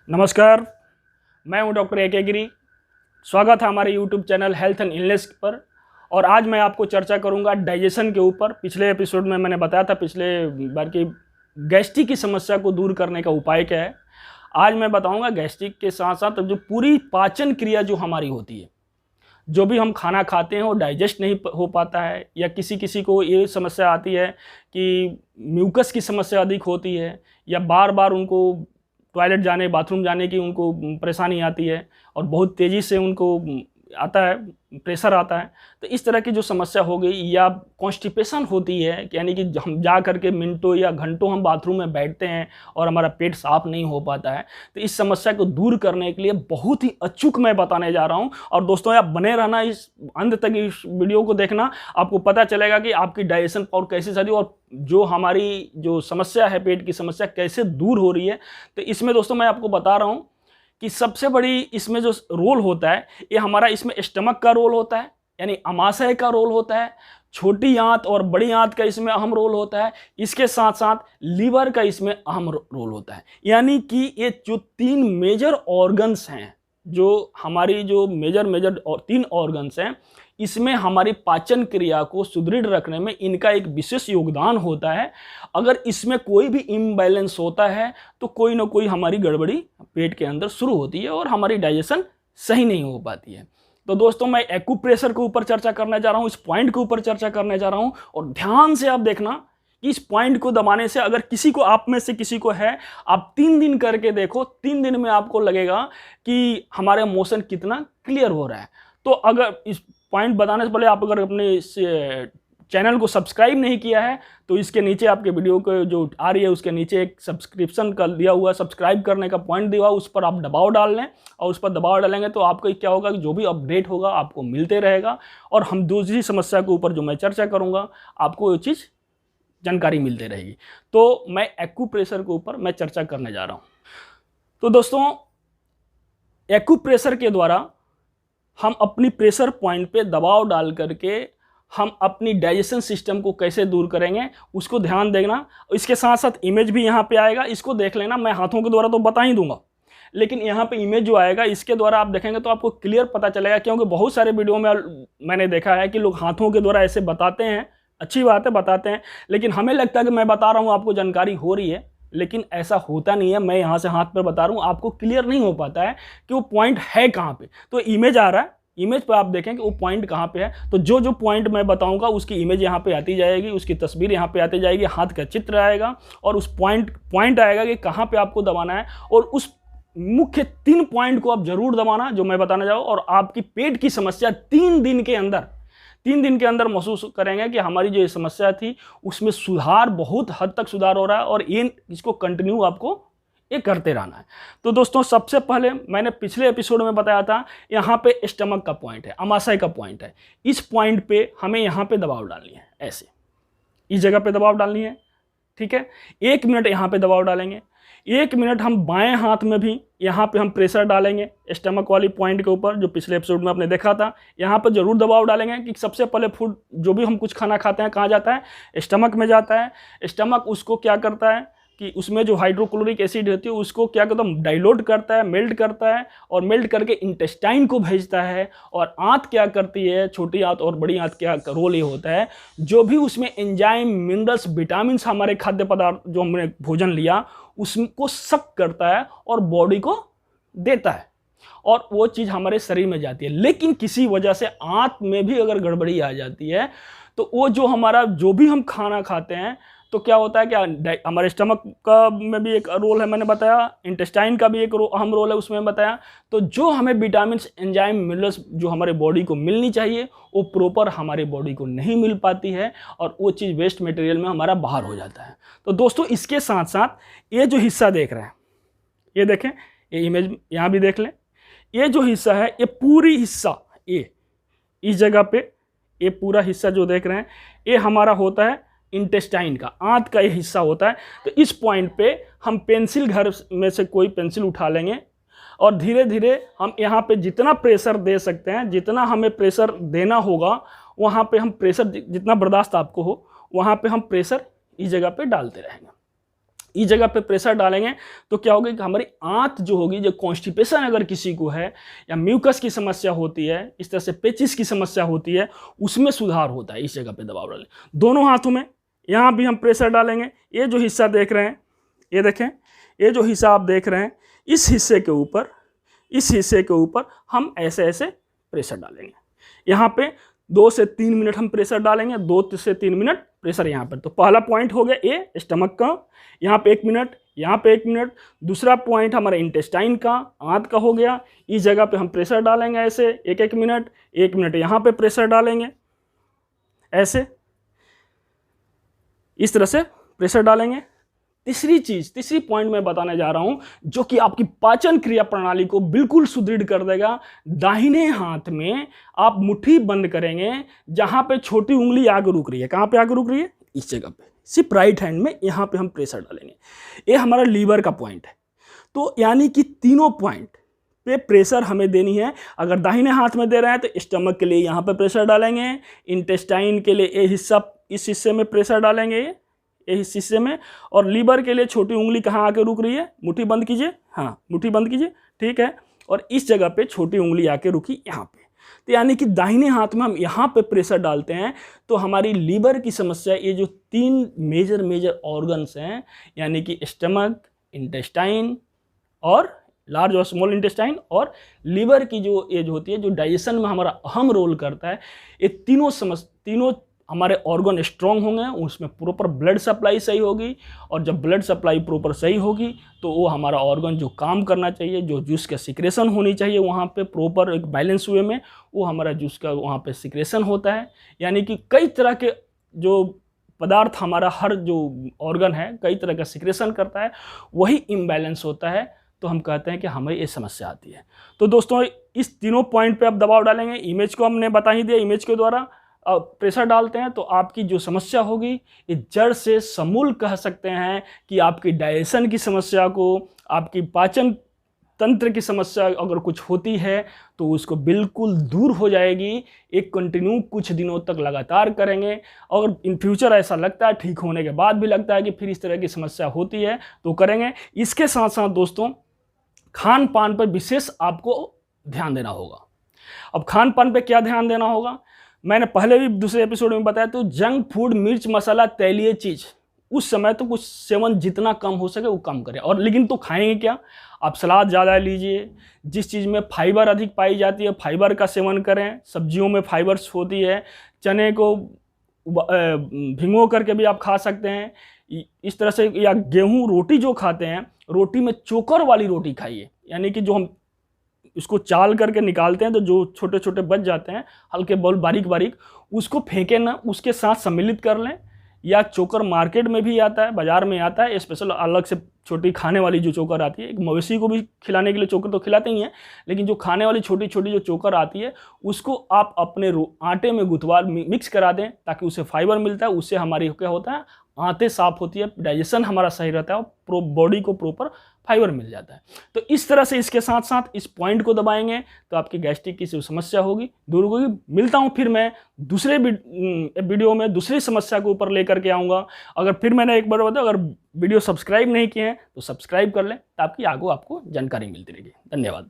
नमस्कार, मैं हूं डॉक्टर ए के गिरी। स्वागत है हमारे YouTube channel health and illness पर। और आज मैं आपको चर्चा करूंगा डाइजेशन के ऊपर। पिछले एपिसोड में मैंने बताया था पिछले बार की गैस्ट्रिक की समस्या को दूर करने का उपाय क्या है। आज मैं बताऊंगा गैस्ट्रिक के साथ साथ जो पूरी पाचन क्रिया जो हमारी होती है, जो भी हम खाना खाते हैं वो डाइजेस्ट नहीं हो पाता है, या किसी किसी को ये समस्या आती है कि म्यूकस की समस्या अधिक होती है, या बार बार उनको टॉयलेट जाने बाथरूम जाने की उनको परेशानी आती है और बहुत तेज़ी से उनको आता है, प्रेशर आता है। तो इस तरह की जो समस्या हो गई, या कॉन्स्टिपेशन होती है, यानी कि हम जा करके मिनटों या घंटों हम बाथरूम में बैठते हैं और हमारा पेट साफ नहीं हो पाता है। तो इस समस्या को दूर करने के लिए बहुत ही अचूक मैं बताने जा रहा हूं। और दोस्तों आप बने रहना, इस अंत तक इस वीडियो को देखना, आपको पता चलेगा कि आपकी डाइजेशन पावर कैसे चली और जो हमारी जो समस्या है, पेट की समस्या कैसे दूर हो रही है। तो इसमें दोस्तों मैं आपको बता रहा हूँ कि सबसे बड़ी इसमें जो रोल होता है, ये हमारा इसमें स्टमक का रोल होता है, यानी अमाशय का रोल होता है, छोटी आंत और बड़ी आंत का इसमें अहम रोल होता है। इसके साथ साथ लीवर का इसमें अहम रोल होता है। यानी कि ये जो तीन मेजर ऑर्गन्स हैं, जो हमारी जो मेजर और तीन ऑर्गन्स हैं, इसमें हमारी पाचन क्रिया को सुदृढ़ रखने में इनका एक विशेष योगदान होता है। अगर इसमें कोई भी इम्बैलेंस होता है तो कोई ना कोई हमारी गड़बड़ी पेट के अंदर शुरू होती है और हमारी डाइजेशन सही नहीं हो पाती है। तो दोस्तों मैं एक्यूप्रेशर के ऊपर चर्चा करने जा रहा हूँ, इस पॉइंट के ऊपर चर्चा करने जा रहा हूँ। और ध्यान से आप देखना कि इस पॉइंट को दबाने से अगर किसी को, आप में से किसी को है, आप 3 दिन करके देखो, 3 दिन में आपको लगेगा कि हमारे मोशन कितना क्लियर हो रहा है। तो अगर इस पॉइंट बताने से पहले आप अगर अपने इस चैनल को सब्सक्राइब नहीं किया है तो इसके नीचे आपके वीडियो को जो आ रही है उसके नीचे एक सब्सक्रिप्शन का दिया हुआ, सब्सक्राइब करने का पॉइंट दिया हुआ, उस पर आप दबाव डाल लें। और उस पर दबाव डालेंगे तो आपको क्या होगा कि जो भी अपडेट होगा आपको मिलते रहेगा। और हम दूसरी समस्या के ऊपर जो मैं चर्चा करूँगा आपको वो चीज़ जानकारी मिलती रहेगी। तो मैं एक्यूप्रेशर के ऊपर मैं चर्चा करने जा रहा हूँ। तो दोस्तों एक्यूप्रेशर के द्वारा हम अपनी प्रेशर पॉइंट पे दबाव डाल करके हम अपनी डाइजेशन सिस्टम को कैसे दूर करेंगे उसको ध्यान देना। इसके साथ साथ इमेज भी यहाँ पे आएगा, इसको देख लेना। मैं हाथों के द्वारा तो बता ही दूंगा, लेकिन यहाँ पे इमेज जो आएगा इसके द्वारा आप देखेंगे तो आपको क्लियर पता चलेगा। क्योंकि बहुत सारे वीडियो में मैंने देखा है कि लोग हाथों के द्वारा ऐसे बताते हैं, अच्छी बात है बताते हैं, लेकिन हमें लगता है कि मैं बता रहा हूँ आपको जानकारी हो रही है, लेकिन ऐसा होता नहीं है। मैं यहाँ से हाथ पर बता रहा हूँ, आपको क्लियर नहीं हो पाता है कि वो पॉइंट है कहाँ पे। तो इमेज आ रहा है, इमेज पे आप देखें कि वो पॉइंट कहाँ पे है। तो जो जो पॉइंट मैं बताऊंगा उसकी इमेज यहाँ पे आती जाएगी, उसकी तस्वीर यहाँ पे आती जाएगी, हाथ का चित्र आएगा और उस पॉइंट आएगा कि कहाँ पे आपको दबाना है। और उस मुख्य 3 पॉइंट को आप जरूर दबाना जो मैं बताने जाऊँ। और आपकी पेट की समस्या 3 दिन के अंदर महसूस करेंगे कि हमारी जो ये समस्या थी उसमें सुधार, बहुत हद तक सुधार हो रहा है। और इसको कंटिन्यू आपको ये करते रहना है। तो दोस्तों सबसे पहले मैंने पिछले एपिसोड में बताया था, यहाँ पे स्टमक का पॉइंट है, अमाशय का पॉइंट है। इस पॉइंट पे हमें यहाँ पे दबाव डालनी है, ऐसे इस जगह पे दबाव डालनी है, ठीक है। 1 मिनट यहाँ पे दबाव डालेंगे। 1 मिनट हम बाएं हाथ में भी यहाँ पे हम प्रेशर डालेंगे स्टमक वाली पॉइंट के ऊपर, जो पिछले एपिसोड में आपने देखा था। यहाँ पर जरूर दबाव डालेंगे कि सबसे पहले फूड, जो भी हम कुछ खाना खाते हैं, कहाँ जाता है? स्टमक में जाता है। स्टमक उसको क्या करता है कि उसमें जो हाइड्रोक्लोरिक एसिड होती है उसको क्या करता है, डाइल्यूट करता है, मेल्ट करता है, और मेल्ट करके इंटेस्टाइन को भेजता है। और आंत क्या करती है, छोटी आंत और बड़ी आंत क्या रोल ये होता है, जो भी उसमें एंजाइम, मिनरल्स, विटामिन हमारे खाद्य पदार्थ जो हमने भोजन लिया उसको सक करता है और बॉडी को देता है, और वो चीज़ हमारे शरीर में जाती है। लेकिन किसी वजह से आंत में भी अगर गड़बड़ी आ जाती है तो वो जो हमारा, जो भी हम खाना खाते हैं, तो क्या होता है कि हमारे स्टमक का में भी एक रोल है, मैंने बताया, इंटेस्टाइन का भी एक अहम रोल है उसमें बताया। तो जो हमें विटामिन, एंजाइम, मिनरल्स जो हमारे बॉडी को मिलनी चाहिए वो प्रॉपर हमारे बॉडी को नहीं मिल पाती है, और वो चीज़ वेस्ट मटेरियल में हमारा बाहर हो जाता है। तो दोस्तों इसके साथ साथ ये जो हिस्सा देख रहे हैं, ये देखें, ये इमेज यहाँ भी देख लें, ये जो हिस्सा है, ये पूरी हिस्सा, ये इस जगह पे ये पूरा हिस्सा जो देख रहे हैं, ये हमारा होता है इंटेस्टाइन का, आंत का ये हिस्सा होता है। तो इस पॉइंट पे हम पेंसिल, घर में से कोई पेंसिल उठा लेंगे और धीरे धीरे हम यहाँ पे जितना प्रेशर दे सकते हैं, जितना हमें प्रेशर देना होगा, वहाँ पे हम प्रेशर, जितना बर्दाश्त आपको हो वहाँ पे हम प्रेशर इस जगह पे डालते रहेंगे। इस जगह पे प्रेशर डालेंगे तो क्या होगा कि हमारी आंत जो होगी, जो कॉन्स्टिपेशन अगर किसी को है या म्यूकस की समस्या होती है, इस तरह से पेचिस की समस्या होती है, उसमें सुधार होता है। इस जगह पे दबाव डालें दोनों हाथों में, यहाँ भी हम प्रेशर डालेंगे। ये जो हिस्सा देख रहे हैं, ये देखें, ये जो हिस्सा आप देख रहे हैं, इस हिस्से के ऊपर हम ऐसे ऐसे प्रेशर डालेंगे। यहाँ पे 2 से 3 मिनट हम प्रेशर डालेंगे, 2 से 3 मिनट प्रेशर यहाँ पर। तो पहला पॉइंट हो गया ए स्टमक का, यहाँ पे 1 मिनट, यहाँ पे 1 मिनट। दूसरा पॉइंट हमारा इंटेस्टाइन का, आंत का हो गया। इस जगह पे हम प्रेशर डालेंगे ऐसे 1-1 मिनट, 1 मिनट यहाँ पे प्रेशर डालेंगे ऐसे, इस तरह से प्रेशर डालेंगे। तीसरी पॉइंट मैं बताने जा रहा हूं जो कि आपकी पाचन क्रिया प्रणाली को बिल्कुल सुदृढ़ कर देगा। दाहिने हाथ में आप मुट्ठी बंद करेंगे, जहां पे छोटी उंगली आगे रुक रही है। कहां पे आगे रुक रही है? इस जगह पे, सिर्फ राइट हैंड में यहां पे हम प्रेशर डालेंगे। ये हमारा लीवर का पॉइंट है। तो यानी कि तीनों पॉइंट पे प्रेशर हमें देनी है। अगर दाहिने हाथ में दे रहे हैं तो स्टमक के लिए यहाँ पे प्रेशर डालेंगे, इंटेस्टाइन के लिए ये हिस्सा, इस हिस्से में प्रेशर डालेंगे, इस हिस्से में, और लीवर के लिए छोटी उंगली कहाँ आके रुक रही है? मुट्ठी बंद कीजिए, हाँ मुट्ठी बंद कीजिए, ठीक है। और इस जगह पे छोटी उंगली आके रुकी यहाँ पे। तो यानी कि दाहिने हाथ में हम यहाँ पे प्रेशर डालते हैं तो हमारी लीवर की समस्या, ये जो 3 मेजर ऑर्गन्स हैं, यानी कि स्टमक, इंटेस्टाइन और लार्ज और स्मॉल इंटेस्टाइन और लीवर की जो एज होती है, जो डाइजेशन में हमारा अहम रोल करता है, ये तीनों हमारे ऑर्गन स्ट्रांग होंगे, उसमें प्रॉपर ब्लड सप्लाई सही होगी। और जब ब्लड सप्लाई प्रॉपर सही होगी तो वो हमारा ऑर्गन जो काम करना चाहिए, जो जूस का सिक्रेशन होनी चाहिए वहाँ पे प्रॉपर एक बैलेंस वे में, वो हमारा जूस का वहाँ पे सिक्रेशन होता है। यानी कि कई तरह के जो पदार्थ हमारा हर जो ऑर्गन है कई तरह का सिक्रेशन करता है, वही इम्बैलेंस होता है, तो हम कहते हैं कि हमें ये समस्या आती है। तो दोस्तों इस तीनों पॉइंट पे आप दबाव डालेंगे। इमेज को हमने बता ही दिया, इमेज के द्वारा प्रेशर डालते हैं तो आपकी जो समस्या होगी ये जड़ से समूल कह सकते हैं कि आपकी डाइजेशन की समस्या को, आपकी पाचन तंत्र की समस्या अगर कुछ होती है तो उसको बिल्कुल दूर हो जाएगी। एक कंटिन्यू कुछ दिनों तक लगातार करेंगे। अगर इन फ्यूचर ऐसा लगता है, ठीक होने के बाद भी लगता है कि फिर इस तरह की समस्या होती है, तो करेंगे। इसके साथ साथ दोस्तों खान पान पर विशेष आपको ध्यान देना होगा। अब खान पान पर क्या ध्यान देना होगा? मैंने पहले भी दूसरे एपिसोड में बताया, तो जंक फूड, मिर्च मसाला, तैलीय चीज़ उस समय तो कुछ सेवन जितना कम हो सके वो कम करें। और लेकिन तो खाएंगे क्या? आप सलाद ज़्यादा लीजिए, जिस चीज़ में फाइबर अधिक पाई जाती है फाइबर का सेवन करें। सब्जियों में फाइबर्स होती है, चने को भिगो करके भी आप खा सकते हैं इस तरह से। या गेहूँ रोटी जो खाते हैं, रोटी में चोकर वाली रोटी खाइए, यानी कि जो हम इसको चाल करके निकालते हैं तो जो छोटे छोटे बच जाते हैं हल्के बॉल बारीक बारीक, उसको फेंके ना, उसके साथ सम्मिलित कर लें। या चोकर मार्केट में भी आता है, बाजार में आता है, स्पेशल अलग से छोटी खाने वाली जो चोकर आती है। एक मवेशी को भी खिलाने के लिए चोकर तो खिलाते ही हैं, लेकिन जो खाने वाली छोटी छोटी जो चोकर आती है उसको आप अपने आटे में गुथवा मिक्स करा दें, ताकि उसे फाइबर मिलता है। उससे हमारी क्या होता है, आंतें साफ होती है, डाइजेशन हमारा सही रहता है और बॉडी को प्रॉपर फाइबर मिल जाता है। तो इस तरह से इसके साथ साथ इस पॉइंट को दबाएंगे तो आपकी गैस्ट्रिक की जो समस्या होगी दूर होगी। मिलता हूँ फिर मैं दूसरे वीडियो में दूसरी समस्या के ऊपर लेकर के आऊँगा। अगर फिर मैंने एक बार बताया, अगर वीडियो सब्सक्राइब नहीं किए हैं तो सब्सक्राइब कर लें ताकि आगे आपको जानकारी मिलती रहेगी। धन्यवाद।